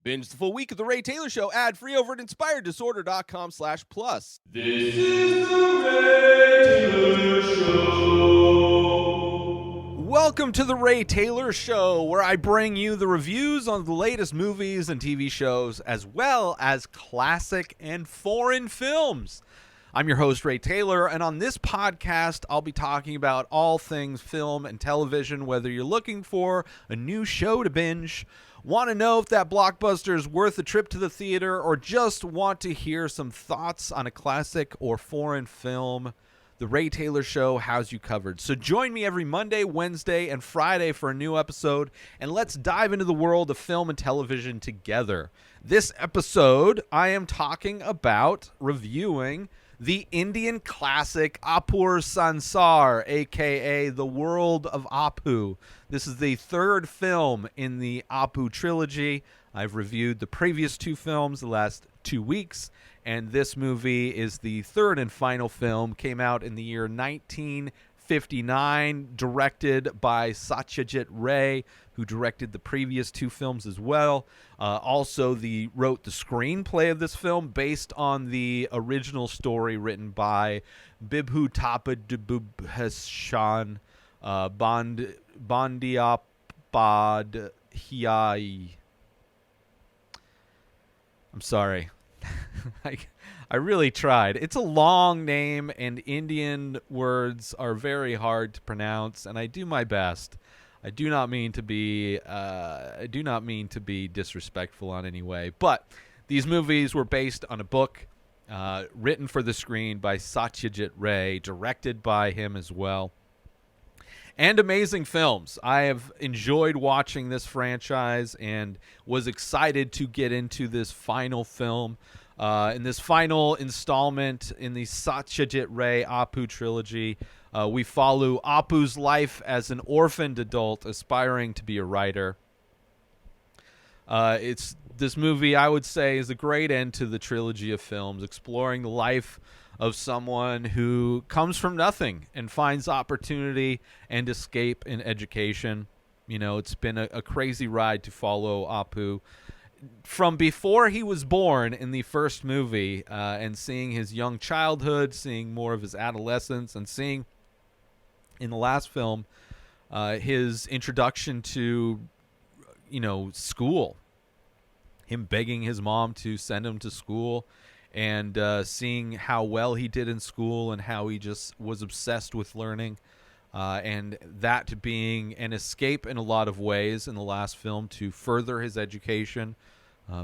Binge the full week of The Ray Taylor Show ad-free over at inspireddisorder.com/plus. This is The Ray Taylor Show. Welcome to The Ray Taylor Show, where I bring you the reviews on the latest movies and TV shows, as well as classic and foreign films. I'm your host, Ray Taylor, and on this podcast, I'll be talking about all things film and television, whether you're looking for a new show to binge, want to know if that blockbuster is worth a trip to the theater, or just want to hear some thoughts on a classic or foreign film. The Ray Taylor Show has you covered. So join me every Monday, Wednesday, and Friday for a new episode, and let's dive into the world of film and television together. This episode, I am talking about reviewing the Indian classic Apur Sansar, a.k.a. The World of Apu. This is the third film in the Apu trilogy. I've reviewed the previous two films the last 2 weeks, and this movie is the third and final film. Came out in the year 1959, directed by Satyajit Ray, who directed the previous two films as well. Also, wrote the screenplay of this film based on the original story written by Bibhu Tapadubhashan Bandiapadhyay. I'm sorry. I really tried. It's a long name, and Indian words are very hard to pronounce, and I do my best. I do not mean to be disrespectful on any way, but these movies were based on a book written for the screen by Satyajit Ray, directed by him as well. And amazing films. I have enjoyed watching this franchise and was excited to get into this final film. In this final installment in the Satyajit Ray Apu trilogy, we follow Apu's life as an orphaned adult aspiring to be a writer. This movie, I would say, is a great end to the trilogy of films, exploring the life of someone who comes from nothing and finds opportunity and escape in education. You know, it's been a crazy ride to follow Apu from before he was born in the first movie, and seeing his young childhood, seeing more of his adolescence, and seeing in the last film his introduction to, school, him begging his mom to send him to school, and seeing how well he did in school and how he just was obsessed with learning, and that being an escape in a lot of ways in the last film to further his education,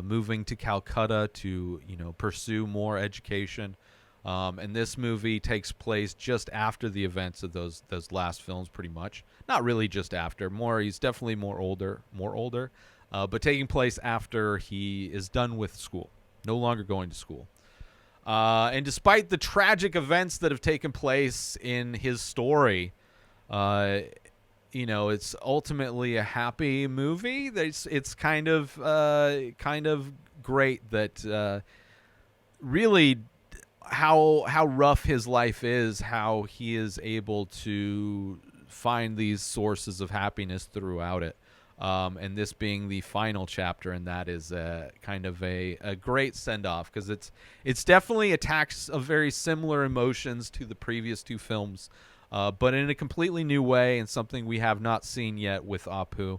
moving to Calcutta to pursue more education. And this movie takes place just after the events of those last films, pretty much. Not really just after. He's definitely more older, but taking place after he is done with school, no longer going to school. And despite the tragic events that have taken place in his story, it's ultimately a happy movie. It's kind of great that really how rough his life is, how he is able to find these sources of happiness throughout it. And this being the final chapter, and that is kind of a great send-off, because it's definitely attacks of very similar emotions to the previous two films, but in a completely new way, and something we have not seen yet with Apu.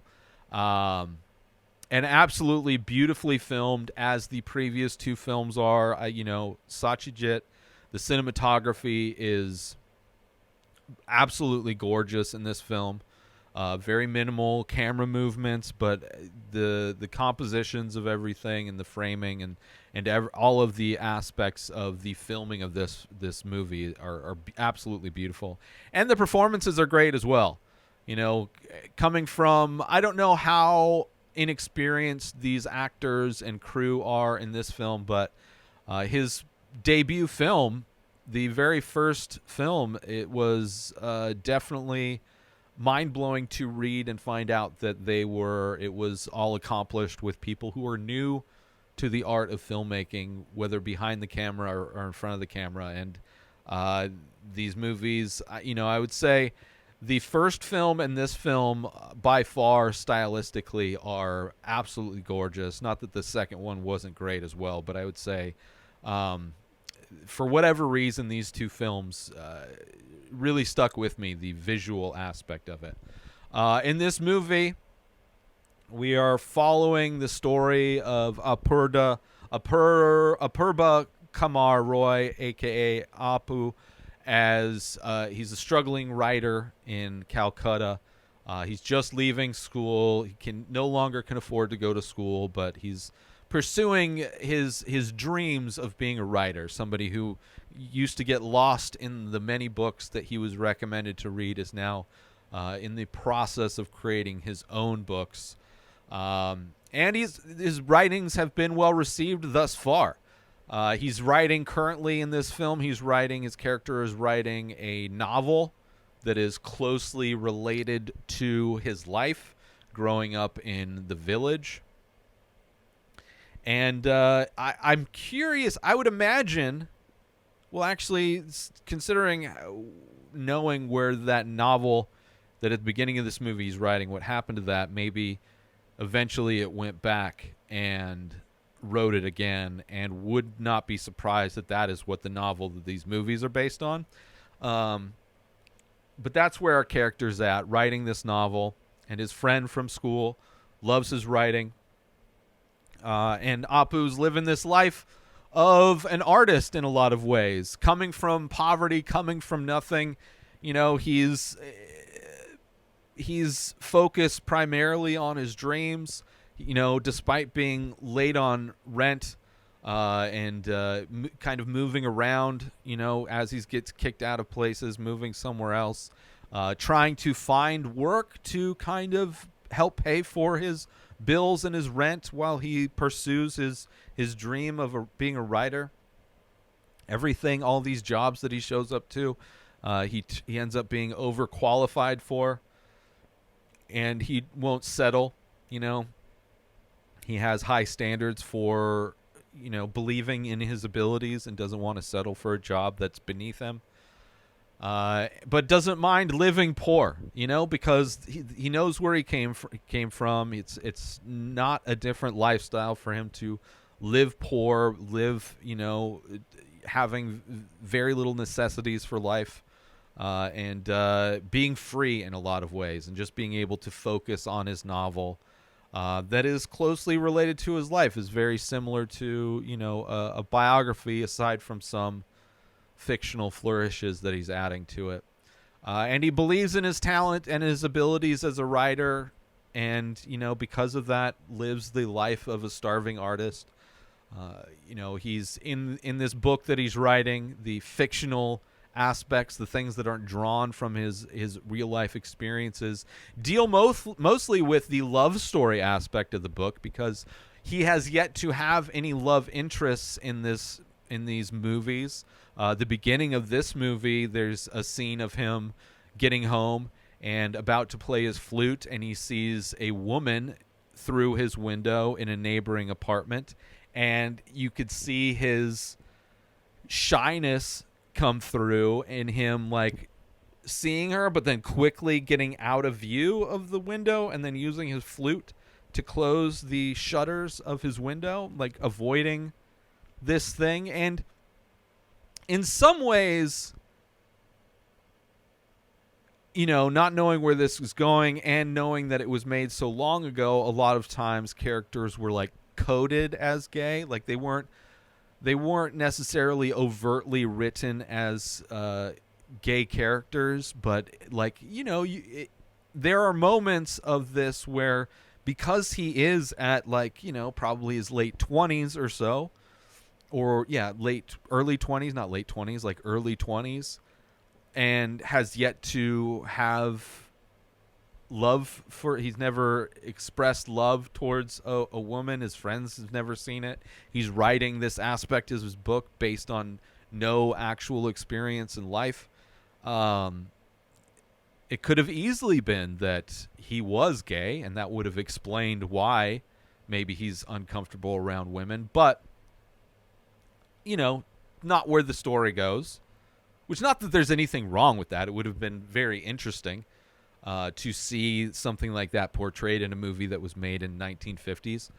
And absolutely beautifully filmed, as the previous two films are. Satyajit, the cinematography is absolutely gorgeous in this film. Very minimal camera movements, but the compositions of everything and the framing and all of the aspects of the filming of this movie are absolutely beautiful. And the performances are great as well. Coming from, I don't know how inexperienced these actors and crew are in this film, but his debut film, the very first film, it was definitely mind-blowing to read and find out that it was all accomplished with people who are new to the art of filmmaking, whether behind the camera or in front of the camera. And these movies, I would say The first film and this film, by far, stylistically, are absolutely gorgeous. Not that the second one wasn't great as well, but I would say, for whatever reason, these two films really stuck with me, the visual aspect of it. In this movie, we are following the story of Apurba Kumar Roy, a.k.a. Apu, as he's a struggling writer in Calcutta. He's just leaving school. He no longer can afford to go to school, but he's pursuing his dreams of being a writer. Somebody who used to get lost in the many books that he was recommended to read is now in the process of creating his own books. And his writings have been well received thus far. He's writing currently in this film. His character is writing a novel that is closely related to his life growing up in the village. And I'm curious. I would imagine, well, actually, considering knowing where that novel that at the beginning of this movie he's writing, what happened to that, maybe eventually it went back and wrote it again, and would not be surprised that that is what the novel that these movies are based on. But that's where our character's at, writing this novel, and his friend from school loves his writing. And Apu's living this life of an artist in a lot of ways, coming from poverty, coming from nothing. You know, he's focused primarily on his dreams, you know, despite being late on rent and kind of moving around, you know, as he gets kicked out of places, moving somewhere else, trying to find work to kind of help pay for his bills and his rent while he pursues his dream of being a writer. Everything, all these jobs that he shows up to, he ends up being overqualified for, and he won't settle. You know, he has high standards for, you know, believing in his abilities and doesn't want to settle for a job that's beneath him. But doesn't mind living poor, you know, because he knows where he came from. It's not a different lifestyle for him to live poor, you know, having very little necessities for life, and being free in a lot of ways, and just being able to focus on his novel that is closely related to his life, is very similar to, you know, a biography, aside from some fictional flourishes that he's adding to it. And he believes in his talent and his abilities as a writer, and, you know, because of that, lives the life of a starving artist. You know, he's in this book that he's writing, the fictional aspects, the things that aren't drawn from his real life experiences, deal mostly with the love story aspect of the book, because he has yet to have any love interests in these movies. The beginning of this movie, there's a scene of him getting home and about to play his flute, and he sees a woman through his window in a neighboring apartment, and you could see his shyness come through in him, like seeing her but then quickly getting out of view of the window, and then using his flute to close the shutters of his window, like avoiding this thing. And in some ways, you know, not knowing where this was going and knowing that it was made so long ago, a lot of times characters were like coded as gay. Like they weren't necessarily overtly written as gay characters, but, like, you know, there are moments of this where, because he is at, like, you know, probably his late 20s or so, or early 20s, not late 20s, like early 20s, and has yet to have love he's never expressed love towards a woman. His friends have never seen it. He's writing this aspect of his book based on no actual experience in life. It could have easily been that he was gay, and that would have explained why maybe he's uncomfortable around women, but, you know, not where the story goes. Which, not that there's anything wrong with that. It would have been very interesting to see something like that portrayed in a movie that was made in 1950s.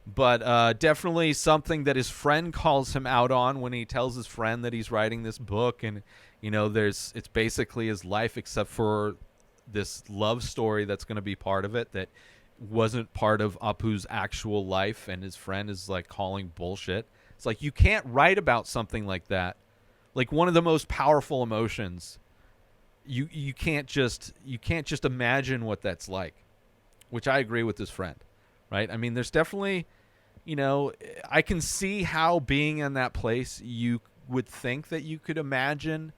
But definitely something that his friend calls him out on when he tells his friend that he's writing this book, and it's basically his life except for this love story that's going to be part of it that wasn't part of Apu's actual life, and his friend is like calling bullshit. It's like, you can't write about something like that, like one of the most powerful emotions. You can't just imagine what that's like, which I agree with this friend, right? I mean, there's definitely, I can see how being in that place, you would think that you could imagine,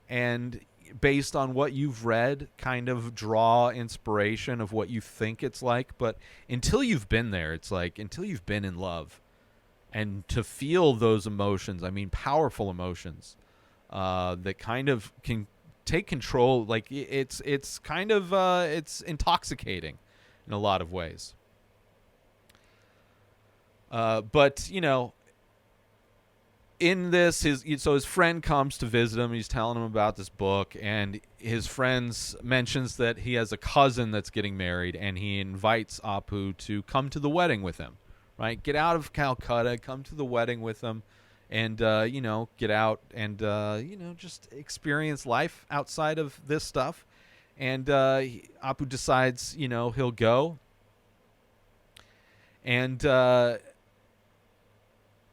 and based on what you've read, kind of draw inspiration of what you think it's like. But until you've been there, it's like, until you've been in love, and to feel those emotions, I mean, powerful emotions, that kind of can take control. Like, it's kind of, it's intoxicating in a lot of ways. But in this, his friend comes to visit him. He's telling him about this book, and his friend mentions that he has a cousin that's getting married, and he invites Apu to come to the wedding with him. Right, get out of Calcutta, come to the wedding with him, and get out and just experience life outside of this stuff. And Apu decides he'll go, and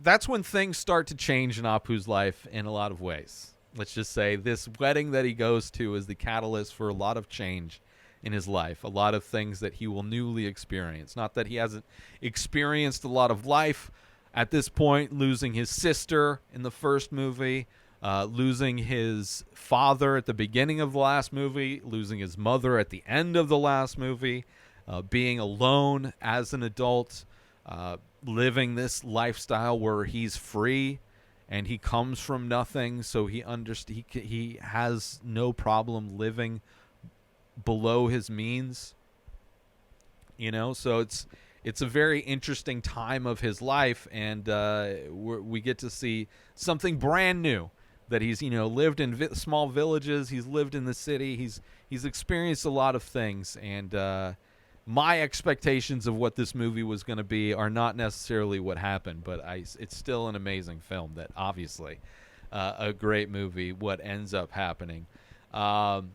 that's when things start to change in Apu's life in a lot of ways. Let's just say this wedding that he goes to is the catalyst for a lot of change in his life, a lot of things that he will newly experience. Not that he hasn't experienced a lot of life at this point, losing his sister in the first movie, losing his father at the beginning of the last movie, losing his mother at the end of the last movie, being alone as an adult, living this lifestyle where he's free and he comes from nothing, so he has no problem living below his means. So it's a very interesting time of his life, and we get to see something brand new, that he's lived in small villages, he's lived in the city, he's experienced a lot of things, and my expectations of what this movie was going to be are not necessarily what happened, but it's still an amazing film. That obviously a great movie, what ends up happening. And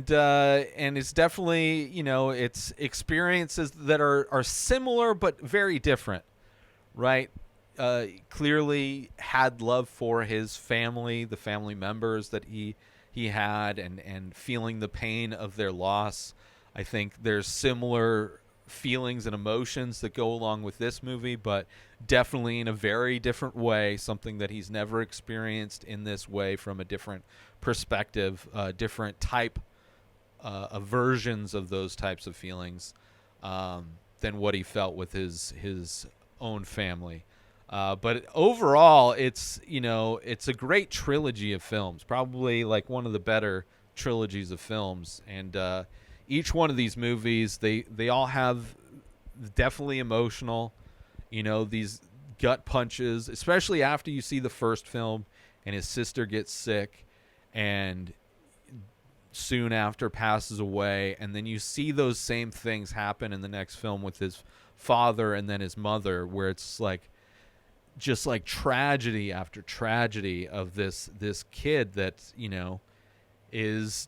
it's definitely, it's experiences that are similar but very different, right? Clearly had love for his family, the family members that he had, and feeling the pain of their loss. I think there's similar feelings and emotions that go along with this movie, but definitely in a very different way, something that he's never experienced in this way, from a different perspective, different type of versions of those types of feelings than what he felt with his own family. But overall, it's a great trilogy of films, probably like one of the better trilogies of films. And each one of these movies, they all have definitely emotional, these gut punches, especially after you see the first film and his sister gets sick and soon after passes away, and then you see those same things happen in the next film with his father and then his mother, where it's like just like tragedy after tragedy of this kid that is,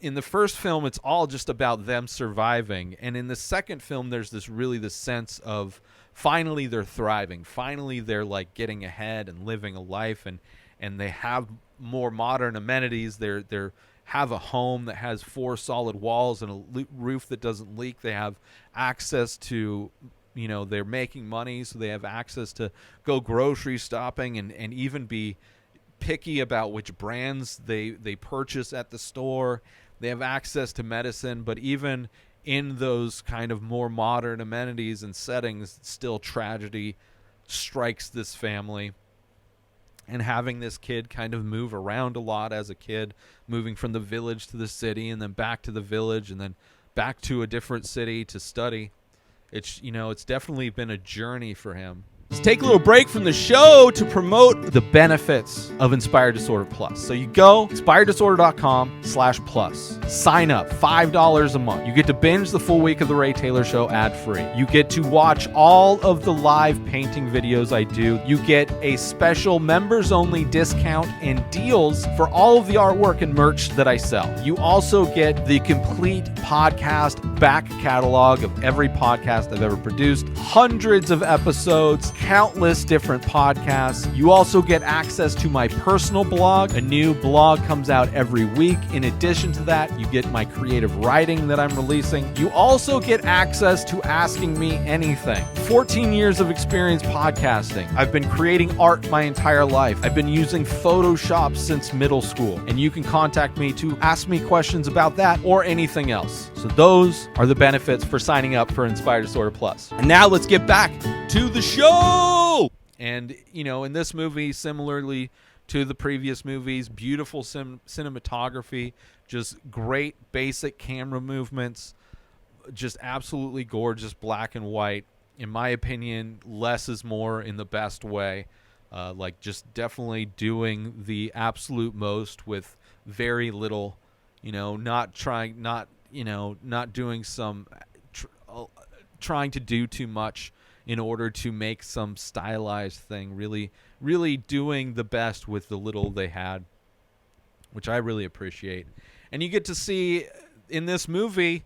in the first film it's all just about them surviving, and in the second film there's this sense of finally they're thriving, finally they're like getting ahead and living a life, and they have more modern amenities. They're have a home that has 4 solid walls and a roof that doesn't leak. They have access to, they're making money, so they have access to go grocery shopping and even be picky about which brands they purchase at the store. They have access to medicine, but even in those kind of more modern amenities and settings, still tragedy strikes this family. And having this kid kind of move around a lot as a kid, moving from the village to the city and then back to the village and then back to a different city to study. It's definitely been a journey for him. Let's take a little break from the show to promote the benefits of Inspired Disorder Plus. So you go inspireddisorder.com/plus. Sign up, $5 a month. You get to binge the full week of The Ray Taylor Show ad-free. You get to watch all of the live painting videos I do. You get a special members-only discount and deals for all of the artwork and merch that I sell. You also get the complete podcast back catalog of every podcast I've ever produced, hundreds of episodes, countless different podcasts. You also get access to my personal blog. A new blog comes out every week. In addition to that, you get my creative writing that I'm releasing. You also get access to Asking Me Anything. 14 years of experience podcasting. I've been creating art my entire life. I've been using Photoshop since middle school, and you can contact me to ask me questions about that or anything else. So those are the benefits for signing up for Inspired Disorder Plus. And now let's get back to the show. And, you know, in this movie, similarly to the previous movies, beautiful cinematography, just great basic camera movements, just absolutely gorgeous black and white. In my opinion, less is more in the best way. Like just definitely doing the absolute most with very little, you know, not doing some, trying to do too much in order to make some stylized thing. Really doing the best with the little they had, which I really appreciate. And you get to see, in this movie,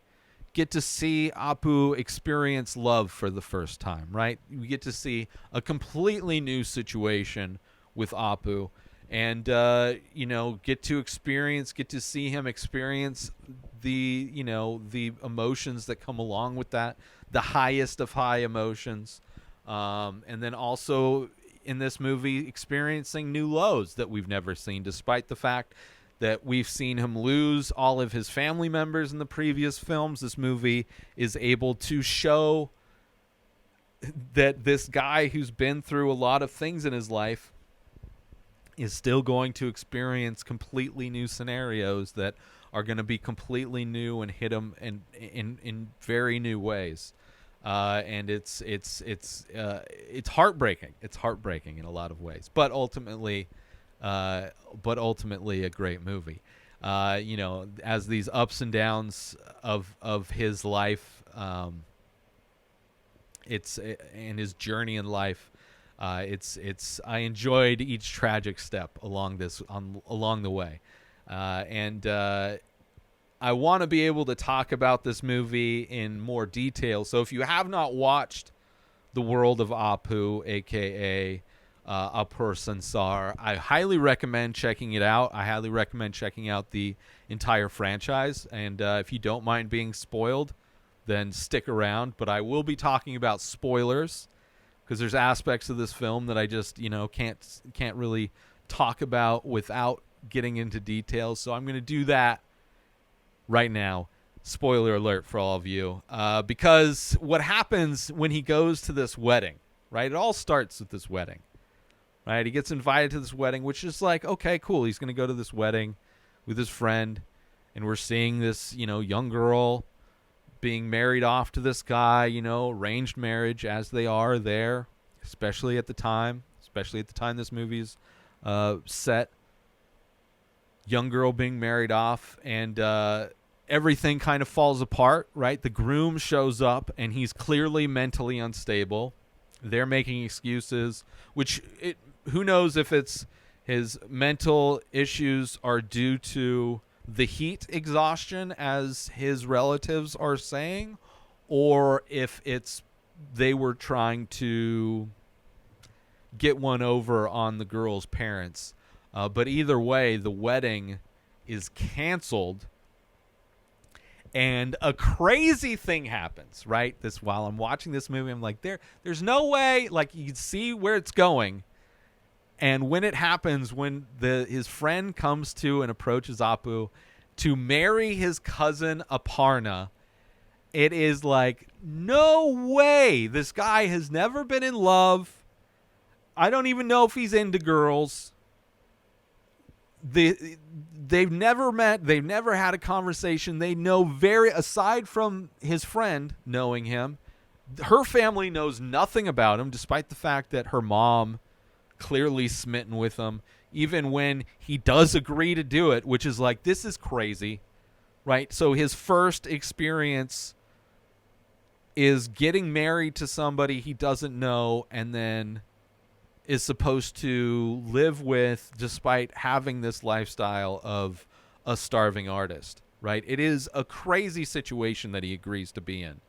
Apu experience love for the first time, right? You get to see a completely new situation with Apu, and get to see him experience the emotions that come along with that, the highest of high emotions, and then also in this movie experiencing new lows that we've never seen, despite the fact that we've seen him lose all of his family members in the previous films. This movie is able to show that this guy who's been through a lot of things in his life is still going to experience completely new scenarios that are going to be completely new and hit him in very new ways. And it's heartbreaking. It's heartbreaking in a lot of ways, but ultimately a great movie. As these ups and downs of his life, and his journey in life, I enjoyed each tragic step along the way, and I want to be able to talk about this movie in more detail. So if you have not watched The World of Apu, aka Apur Sansar, I highly recommend checking it out. I highly recommend checking out the entire franchise. And if you don't mind being spoiled, then stick around. But I will be talking about spoilers, because there's aspects of this film that I just can't really talk about without getting into details. So I'm going to do that right now. Spoiler alert for all of you, because what happens when he goes to this wedding, right? It all starts with this wedding. Right, he gets invited to this wedding, which is like, okay, cool. He's going to go to this wedding with his friend, and we're seeing this, young girl being married off to this guy, arranged marriage, as they are there, especially at the time this movie's set. Young girl being married off, and everything kind of falls apart, right? The groom shows up, and he's clearly mentally unstable. They're making excuses, who knows if it's his mental issues are due to the heat exhaustion, as his relatives are saying, or if they were trying to get one over on the girl's parents. But either way, the wedding is canceled, and a crazy thing happens, right? While I'm watching this movie, I'm like, there's no way, like, you can see where it's going. And when it happens, when his friend comes to and approaches Apu to marry his cousin Aparna, it is like, no way. This guy has never been in love. I don't even know if he's into girls. They've never met. They've never had a conversation. They know aside from his friend knowing him, Her family knows nothing about him, despite the fact that her mom clearly smitten with him, even when he does agree to do it, which is like, this is crazy, right? So his first experience is getting married to somebody he doesn't know and then is supposed to live with, despite having this lifestyle of a starving artist, right? It is a crazy situation that he agrees to be in.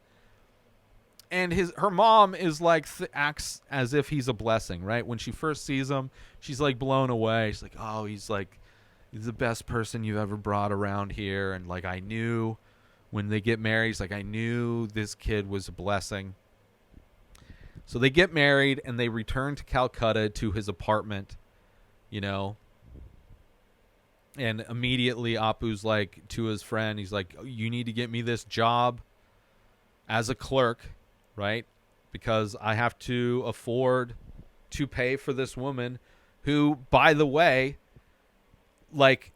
And her mom is like, acts as if he's a blessing, right? When she first sees him, she's like blown away. She's like, oh, he's the best person you've ever brought around here. And like, I knew when they get married, he's like, I knew this kid was a blessing. So they get married and they return to Calcutta to his apartment, you know. And immediately Apu's like to his friend, he's like, you need to get me this job as a clerk, right? Because I have to afford to pay for this woman who, by the way, like,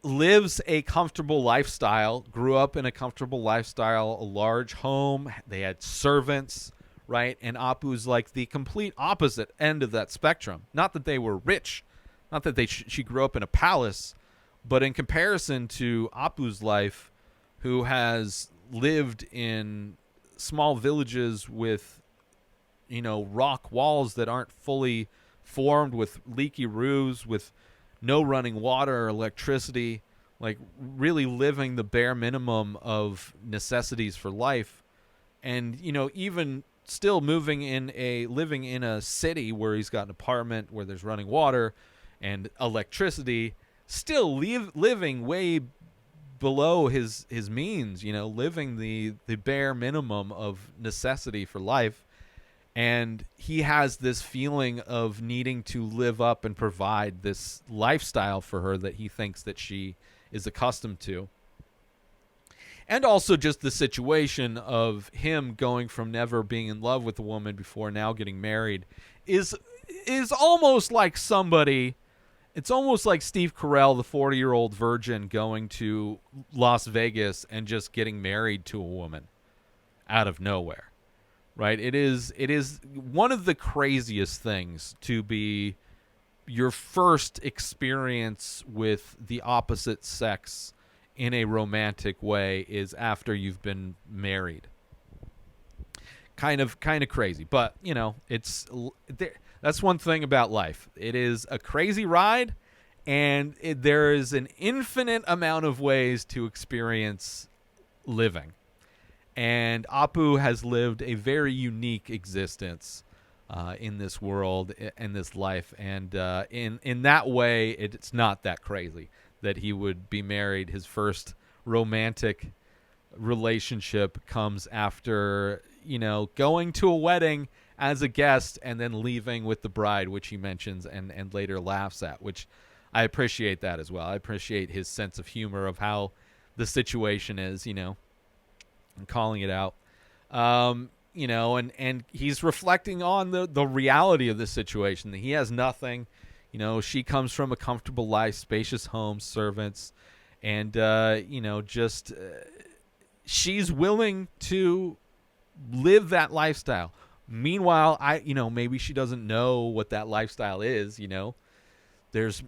lives a comfortable lifestyle, grew up in a comfortable lifestyle, a large home. They had servants, right? And Apu's like the complete opposite end of that spectrum. Not that they were rich, not that she grew up in a palace, but in comparison to Apu's life, who has lived in small villages with, you know, rock walls that aren't fully formed, with leaky roofs, with no running water or electricity, like really living the bare minimum of necessities for life. And, you know, even still living in a city where he's got an apartment where there's running water and electricity, still living way below his means, you know, living the bare minimum of necessity for life. And he has this feeling of needing to live up and provide this lifestyle for her that he thinks that she is accustomed to. And also just the situation of him going from never being in love with a woman before now getting married is almost like somebody... It's almost like Steve Carell, the 40-year-old virgin, going to Las Vegas and just getting married to a woman out of nowhere, right? It is one of the craziest things to be your first experience with the opposite sex in a romantic way is after you've been married. Kind of crazy, but you know, that's one thing about life. It is a crazy ride, and there is an infinite amount of ways to experience living. And Apu has lived a very unique existence in this world, in this life, and in that way, it's not that crazy that he would be married. His first romantic relationship comes after, you know, going to a wedding as a guest and then leaving with the bride, which he mentions and later laughs at, which I appreciate that as well. I appreciate his sense of humor of how the situation is, you know, and calling it out. You know, and he's reflecting on the reality of this situation, that he has nothing. You know, she comes from a comfortable life, spacious home, servants, and, you know, just she's willing to live that lifestyle. Meanwhile, maybe she doesn't know what that lifestyle is, you know. There's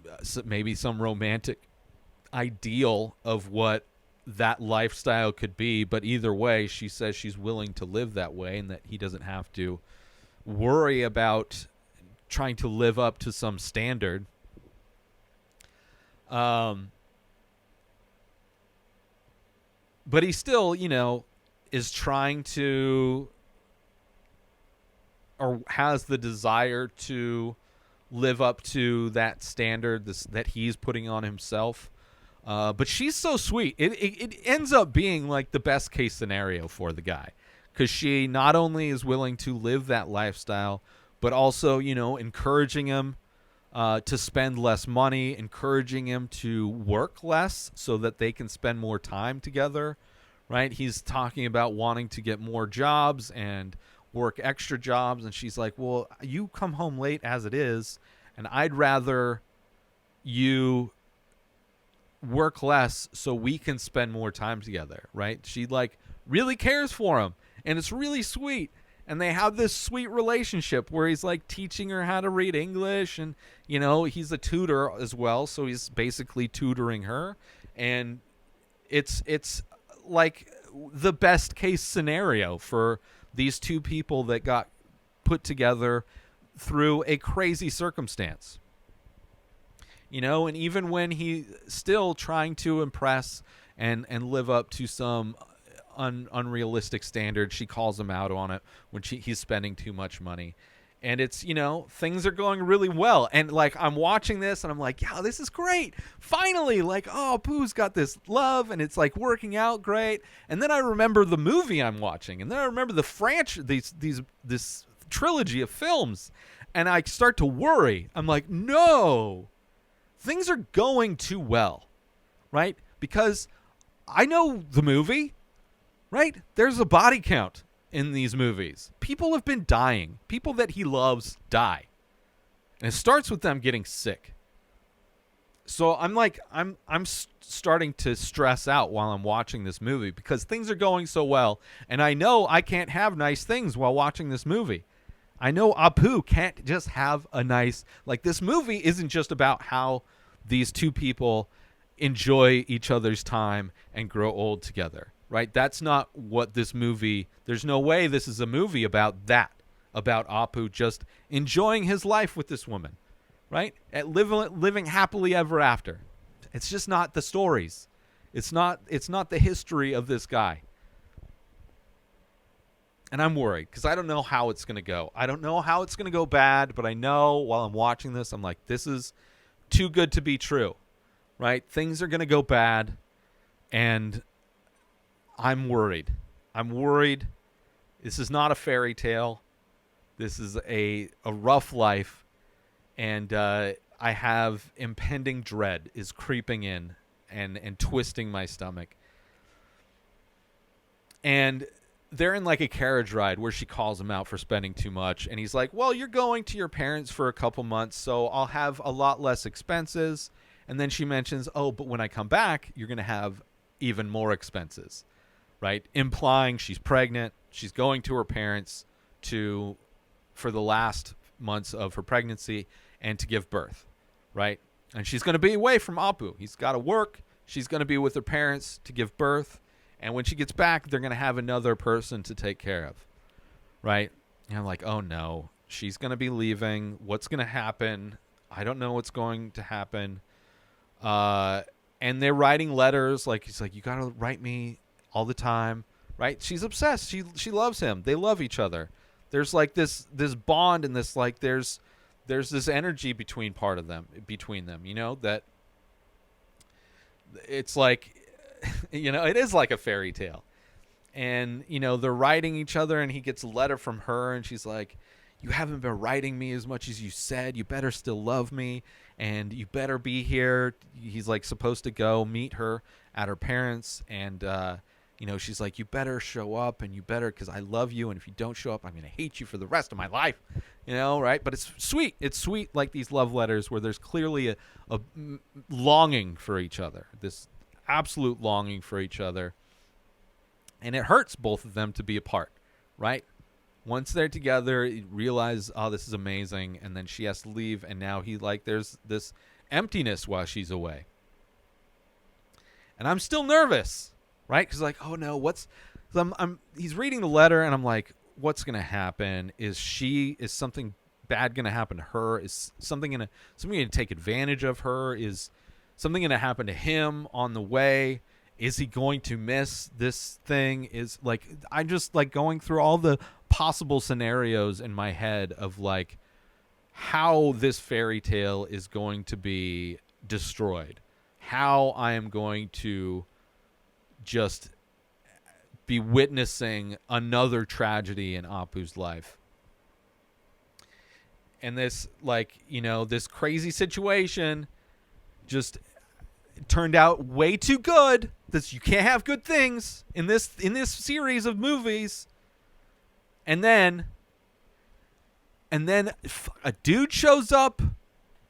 maybe some romantic ideal of what that lifestyle could be, but either way, she says she's willing to live that way and that he doesn't have to worry about trying to live up to some standard. But he still, you know, is trying to, or has the desire to live up to that standard that he's putting on himself. But she's so sweet. It ends up being like the best case scenario for the guy, because she not only is willing to live that lifestyle, but also, you know, encouraging him to spend less money, encouraging him to work less so that they can spend more time together, right? He's talking about wanting to get more jobs and work extra jobs, and she's like, well, you come home late as it is, and I'd rather you work less so we can spend more time together, right? She like really cares for him. And it's really sweet. And they have this sweet relationship where he's like teaching her how to read English, and he's a tutor as well, so he's basically tutoring her. And it's like the best case scenario for these two people that got put together through a crazy circumstance. And even when he's still trying to impress and live up to some unrealistic standards, she calls him out on it when he's spending too much money. And it's, things are going really well. And like, I'm watching this and I'm like, yeah, this is great. Finally, like, oh, Pooh's got this love and it's like working out great. And then I remember the movie I'm watching, and then I remember the this trilogy of films, and I start to worry. I'm like, no, things are going too well, right? Because I know the movie, right? There's a body count in these movies. People have been dying. People that he loves die. And it starts with them getting sick. So I'm like, I'm starting to stress out while I'm watching this movie because things are going so well. And I know I can't have nice things while watching this movie. I know Apu can't just have a nice, like, this movie isn't just about how these two people enjoy each other's time and grow old together. Right? That's not what this movie, there's no way this is a movie about that, about Apu just enjoying his life with this woman, right? Living happily ever after. It's just not the stories. It's not the history of this guy. And I'm worried because I don't know how it's going to go. I don't know how it's going to go bad, but I know while I'm watching this, I'm like, this is too good to be true, right? Things are going to go bad, and I'm worried. I'm worried. This is not a fairy tale. This is a rough life. And I have impending dread is creeping in and twisting my stomach. And they're in like a carriage ride where she calls him out for spending too much. And he's like, well, you're going to your parents for a couple months, so I'll have a lot less expenses. And then she mentions, oh, but when I come back, you're going to have even more expenses. Right, implying she's pregnant. She's going to her parents for the last months of her pregnancy and to give birth, right? And she's going to be away from Apu. He's got to work. She's going to be with her parents to give birth, and when she gets back, they're going to have another person to take care of, right? And I'm like, oh no, she's going to be leaving. What's going to happen? I don't know what's going to happen. And they're writing letters. Like, he's like, you got to write me all the time, right? She's obsessed. She loves him. They love each other. There's like this bond, and this like there's this energy between them, that it's like, it is like a fairy tale. And they're writing each other, and he gets a letter from her, and she's like, you haven't been writing me as much as you said. You better still love me, and you better be here. He's like supposed to go meet her at her parents, and she's like, you better show up, and you better, because I love you, and if you don't show up, I'm going to hate you for the rest of my life, right? But it's sweet. It's sweet, like these love letters where there's clearly a longing for each other, this absolute longing for each other, and it hurts both of them to be apart, right? Once they're together, you realize, oh, this is amazing, and then she has to leave, and now there's this emptiness while she's away. And I'm still nervous. Right? Because like, oh no, he's reading the letter, and I'm like, what's going to happen? Is something bad going to happen to her? Is something going to take advantage of her? Is something going to happen to him on the way? Is he going to miss this thing? Is like, I'm just like going through all the possible scenarios in my head of like how this fairy tale is going to be destroyed. How I am going to just be witnessing another tragedy in Apu's life. And this, like, this crazy situation just turned out way too good. You can't have good things in this series of movies. And then a dude shows up,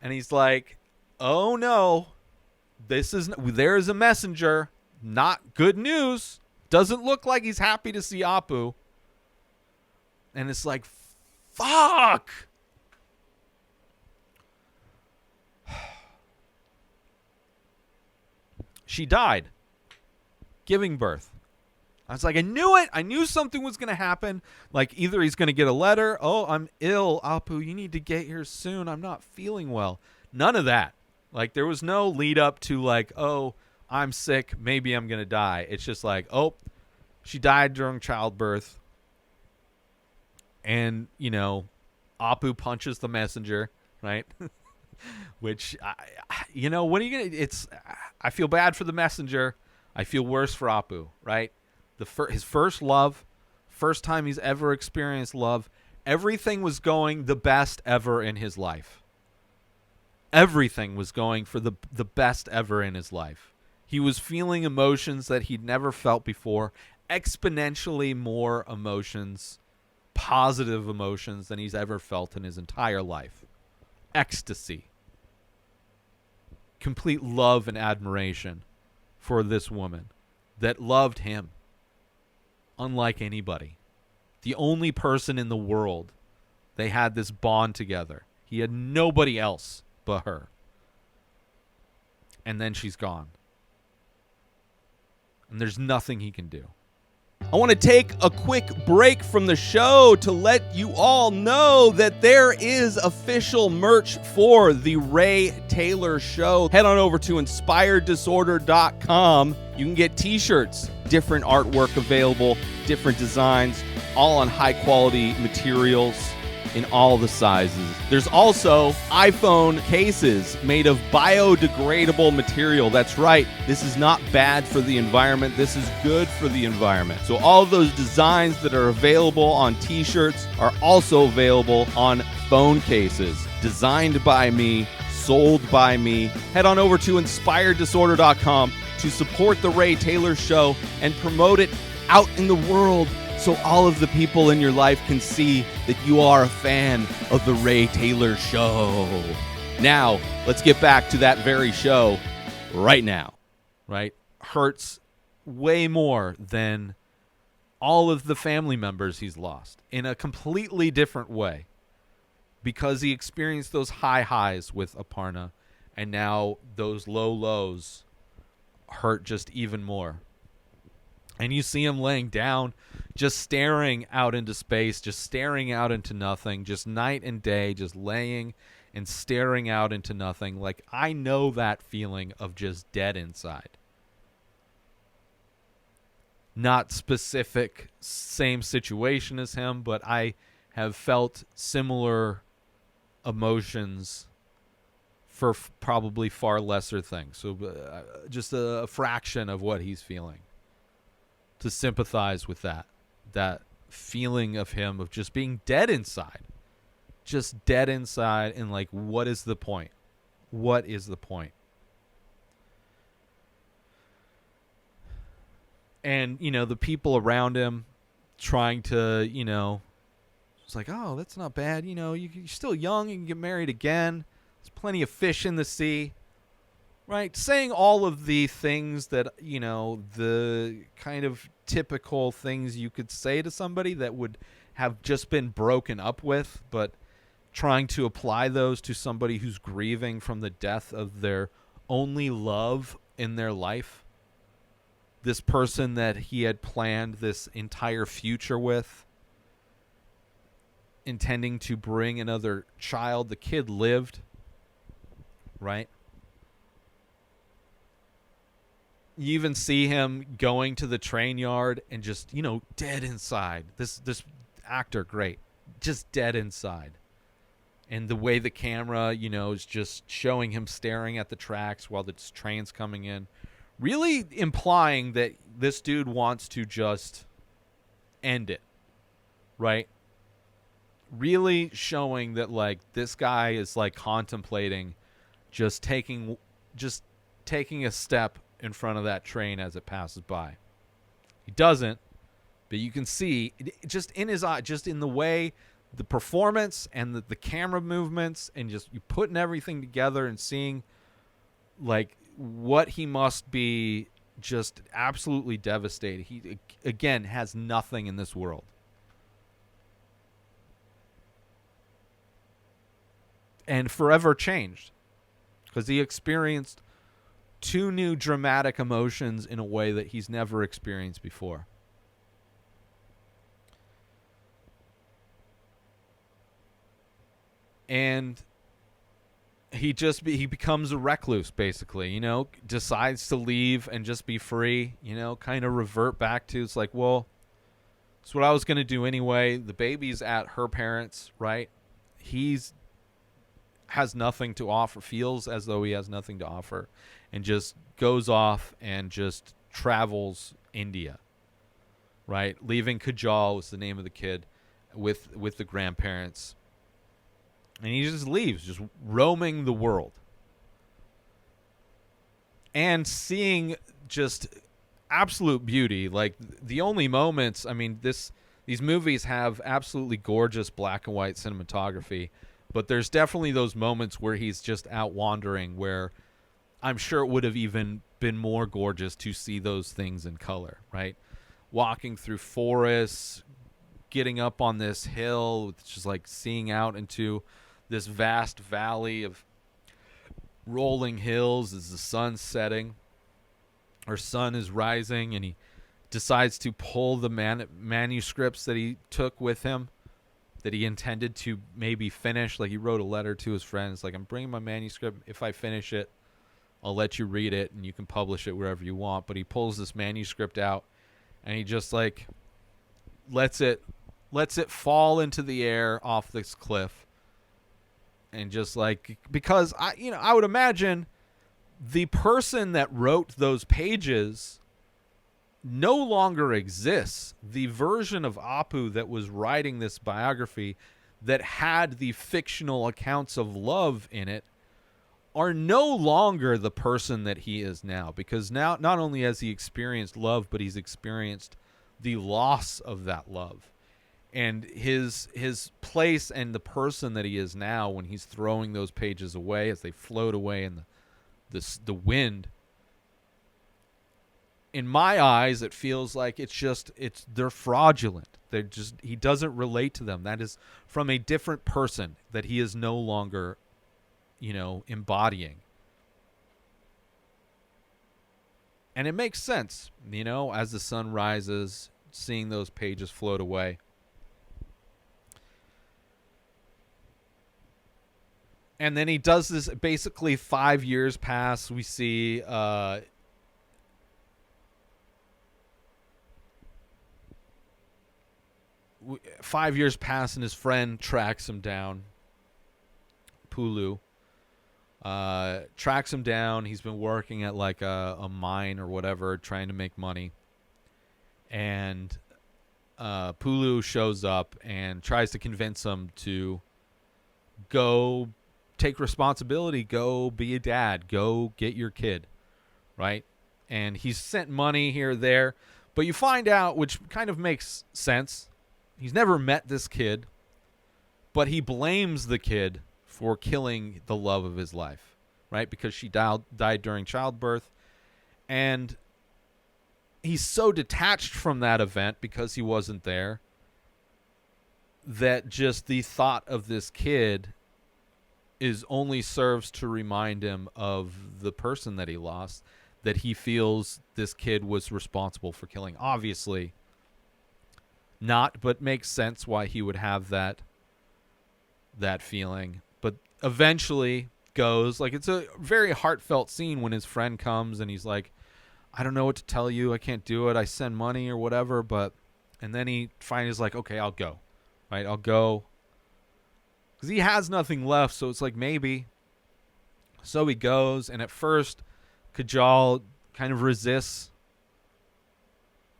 and he's like, oh no, there is a messenger. Not good news. Doesn't look like he's happy to see Apu. And it's like, fuck. She died giving birth. I was like, I knew it. I knew something was going to happen. Like, either he's going to get a letter. Oh, I'm ill, Apu. You need to get here soon. I'm not feeling well. None of that. Like, there was no lead up to like, oh, I'm sick. Maybe I'm going to die. It's just like, oh, she died during childbirth. And, Apu punches the messenger, right? Which, what are you going to... I feel bad for the messenger. I feel worse for Apu, right? His first love, first time he's ever experienced love. Everything was going the best ever in his life. Everything was going for the best ever in his life. He was feeling emotions that he'd never felt before. Exponentially more emotions, positive emotions than he's ever felt in his entire life. Ecstasy. Complete love and admiration for this woman that loved him unlike anybody. The only person in the world. They had this bond together. He had nobody else but her. And then she's gone. And there's nothing he can do. I want to take a quick break from the show to let you all know that there is official merch for the Ray Taylor Show. Head on over to inspireddisorder.com. You can get t-shirts, different artwork available, different designs, all on high-quality materials in all the sizes. There's also iPhone cases made of biodegradable material. That's right. This is not bad for the environment. This is good for the environment. So all of those designs that are available on t-shirts are also available on phone cases. Designed by me, sold by me. Head on over to inspireddisorder.com to support the Ray Taylor Show and promote it out in the world, so all of the people in your life can see that you are a fan of the Ray Taylor Show. Now, let's get back to that very show right now. Right? Hurts way more than all of the family members he's lost in a completely different way, because he experienced those high highs with Aparna, and now those low lows hurt just even more. And you see him laying down, just staring out into space, just staring out into nothing, just night and day, just laying and staring out into nothing. Like, I know that feeling of just dead inside. Not specific, same situation as him, but I have felt similar emotions for probably far lesser things. So just a fraction of what he's feeling. To sympathize with that feeling of him of just being dead inside. Just dead inside, and like, what is the point? What is the point? And, the people around him trying to, it's like, oh, that's not bad. You're still young. You can get married again. There's plenty of fish in the sea. Right? Saying all of the things that, the kind of typical things you could say to somebody that would have just been broken up with, but trying to apply those to somebody who's grieving from the death of their only love in their life. This person that he had planned this entire future with, intending to bring another child. The kid lived, right? You even see him going to the train yard and just, dead inside. This actor, great. Just dead inside. And the way the camera, is just showing him staring at the tracks while the train's coming in. Really implying that this dude wants to just end it. Right? Really showing that, like, this guy is, like, contemplating just taking a step in front of that train as it passes by. He doesn't, but you can see just in his eye, just in the way, the performance and the camera movements, and just you putting everything together and seeing like what he must be just absolutely devastated. He, again, has nothing in this world. and forever changed because he experienced two new dramatic emotions in a way that he's never experienced before. And he becomes a recluse, basically, decides to leave and just be free, kind of revert back to, it's like, well, it's what I was going to do anyway. The baby's at her parents', right? Has nothing to offer, feels as though he has nothing to offer, and just goes off and just travels India, right? Leaving Kajal was the name of the kid with the grandparents. And he just leaves, just roaming the world. And seeing just absolute beauty. Like, the only moments, I mean, these movies have absolutely gorgeous black and white cinematography, but there's definitely those moments where he's just out wandering where I'm sure it would have even been more gorgeous to see those things in color, right? Walking through forests, getting up on this hill, just like seeing out into this vast valley of rolling hills as the sun's setting, or sun is rising, and he decides to pull the manuscripts that he took with him that he intended to maybe finish. Like, he wrote a letter to his friends, like, I'm bringing my manuscript. If I finish it, I'll let you read it and you can publish it wherever you want. But he pulls this manuscript out and he just like lets it fall into the air off this cliff. And just like, because I would imagine the person that wrote those pages no longer exists. The version of Apu that was writing this biography that had the fictional accounts of love in it are no longer the person that he is now, because now not only has he experienced love, but he's experienced the loss of that love. And his place and the person that he is now, when he's throwing those pages away as they float away in the wind, in my eyes, it feels like they're fraudulent. He doesn't relate to them. That is from a different person that he is no longer, embodying. And it makes sense, as the sun rises, seeing those pages float away. And then he does this, basically 5 years pass. We see 5 years pass and his friend tracks him down. Pulu. Tracks him down. He's been working at like a mine or whatever, trying to make money. And Pulu shows up and tries to convince him to go take responsibility, go be a dad, go get your kid, right? And he's sent money here or there, but you find out, which kind of makes sense, he's never met this kid, but he blames the kid for killing the love of his life, right? Because she died during childbirth, and he's so detached from that event because he wasn't there that just the thought of this kid only serves to remind him of the person that he lost, that he feels this kid was responsible for killing. Obviously not, but makes sense why he would have that feeling. But eventually goes, like, it's a very heartfelt scene when his friend comes and he's like, I don't know what to tell you, I can't do it, I send money or whatever, and then he finally is like, okay, I'll go, right? I'll go. Because he has nothing left, so it's like, maybe. So he goes, and at first, Kajal kind of resists.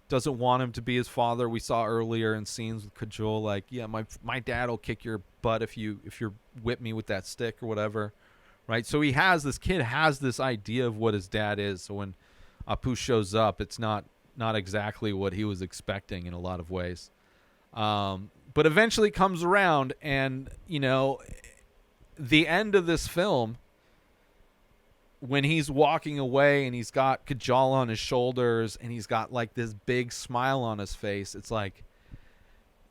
Doesn't want him to be his father. We saw earlier in scenes with Kajal, like, yeah, my dad will kick your butt if you whip me with that stick or whatever, right? So this kid has this idea of what his dad is. So when Apu shows up, it's not exactly what he was expecting in a lot of ways. But eventually comes around, and, the end of this film, when he's walking away and he's got Kajal on his shoulders and he's got like this big smile on his face, it's like,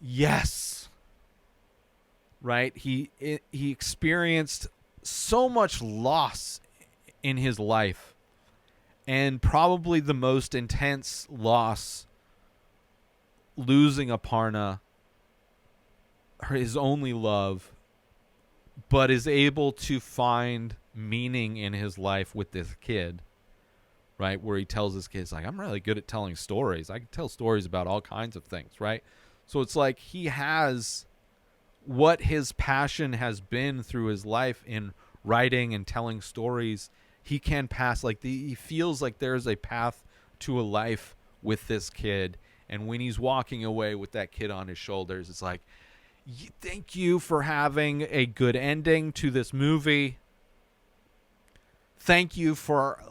yes, right? He experienced so much loss in his life, and probably the most intense loss, losing Aparna, his only love, but is able to find meaning in his life with this kid, right? Where he tells his kids, like, I'm really good at telling stories. I can tell stories about all kinds of things, right? So it's like he has what his passion has been through his life in writing and telling stories. He can pass, like, he feels like there's a path to a life with this kid. And when he's walking away with that kid on his shoulders, it's like, thank you for having a good ending to this movie. Thank you for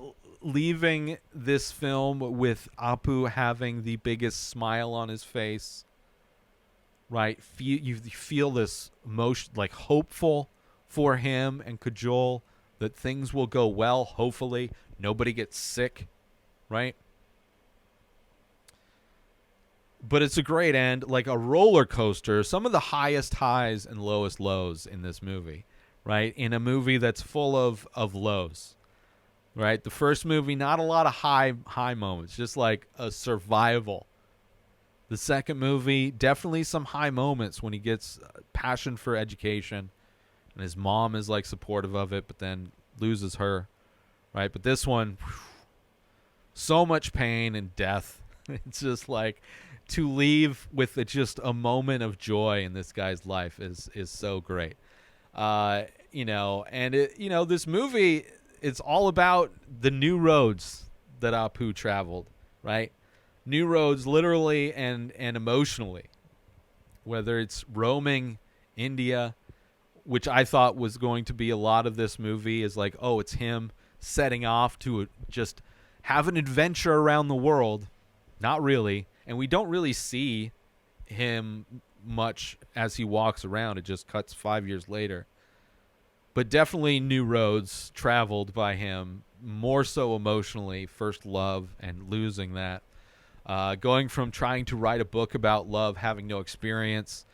leaving this film with Apu having the biggest smile on his face. Right? You feel this emotion, like, hopeful for him and Kajal, that things will go well, hopefully. Nobody gets sick, right? But it's a great end, like a roller coaster. Some of the highest highs and lowest lows in this movie, right? In a movie that's full of lows, right? The first movie, not a lot of high moments, just like a survival. The second movie, definitely some high moments when he gets passion for education, and his mom is like supportive of it, but then loses her, right? But this one, so much pain and death. It's just like, to leave with just a moment of joy in this guy's life is so great. And this movie, it's all about the new roads that Apu traveled, right? New roads, literally and emotionally. Whether it's roaming India, which I thought was going to be a lot of this movie, is like, oh, it's him setting off to just have an adventure around the world. Not really. And we don't really see him much as he walks around. It just cuts 5 years later. But definitely new roads traveled by him, more so emotionally, first love and losing that. Going from trying to write a book about love, having no experience,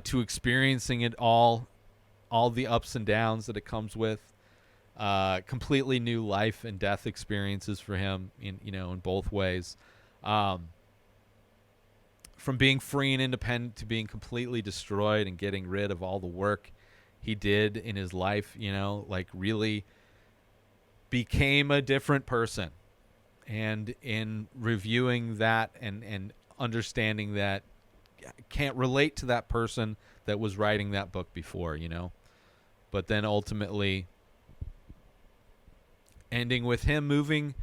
to experiencing it all the ups and downs that it comes with. Completely new life and death experiences for him in both ways. From being free and independent to being completely destroyed and getting rid of all the work he did in his life, like really became a different person. And in reviewing that and understanding that, can't relate to that person that was writing that book before, But then ultimately ending with him moving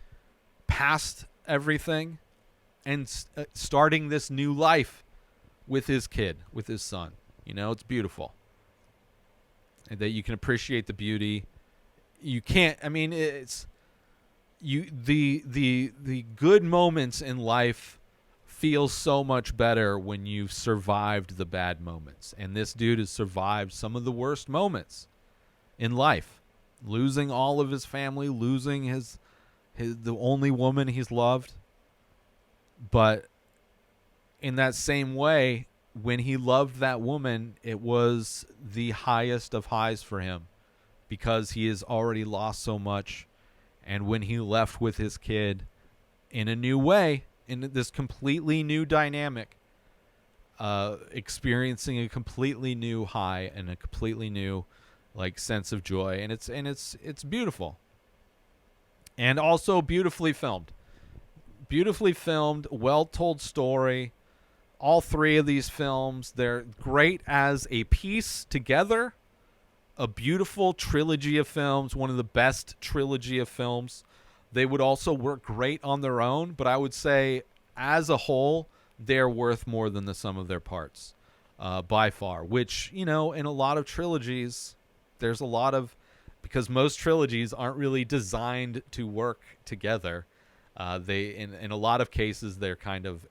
past everything and starting this new life with his kid, with his son. It's beautiful. And that you can appreciate the beauty. You can't, it's the good moments in life feel so much better when you've survived the bad moments. And this dude has survived some of the worst moments in life. Losing all of his family, losing the only woman he's loved. But in that same way, when he loved that woman, it was the highest of highs for him, because he has already lost so much. And when he left with his kid in a new way, in this completely new dynamic, experiencing a completely new high and a completely new sense of joy, and it's beautiful. And also beautifully filmed. Beautifully filmed, well-told story. All three of these films, they're great as a piece together. A beautiful trilogy of films, one of the best trilogy of films. They would also work great on their own, but I would say as a whole, they're worth more than the sum of their parts, by far. Which, in a lot of trilogies, there's a lot of, because most trilogies aren't really designed to work together. They in a lot of cases, they're kind of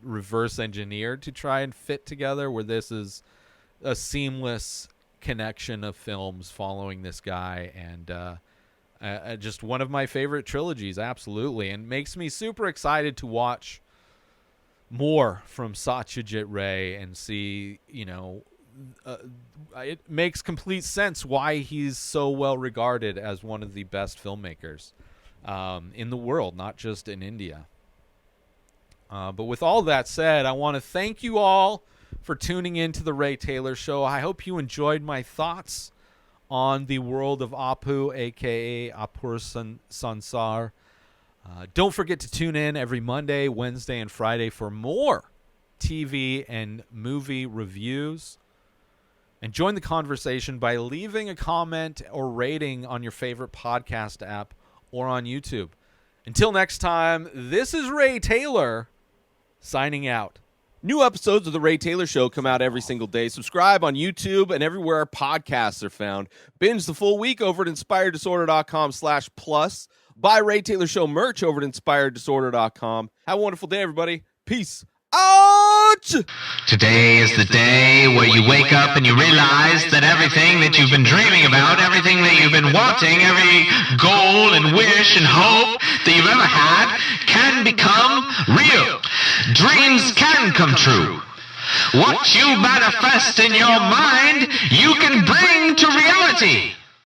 reverse engineered to try and fit together, where this is a seamless connection of films following this guy, and just one of my favorite trilogies, absolutely, and makes me super excited to watch more from Satyajit Ray and see it makes complete sense why he's so well regarded as one of the best filmmakers in the world, not just in India. But with all that said, I want to thank you all for tuning in to the Ray Taylor Show. I hope you enjoyed my thoughts on the World of Apu, a.k.a. Apur Sansar. Don't forget to tune in every Monday, Wednesday, and Friday for more TV and movie reviews. And join the conversation by leaving a comment or rating on your favorite podcast app or on YouTube. Until next time, this is Ray Taylor signing out. New episodes of The Ray Taylor Show come out every single day. Subscribe on YouTube and everywhere our podcasts are found. Binge the full week over at inspireddisorder.com/plus. Buy Ray Taylor Show merch over at inspireddisorder.com. Have a wonderful day, everybody. Peace out! Today is the day where you wake up and you realize that everything that you've been dreaming about, everything that you've been wanting, every goal and wish and hope that you've ever had can become real. Dreams can come true. What you manifest in your mind, you can bring to reality.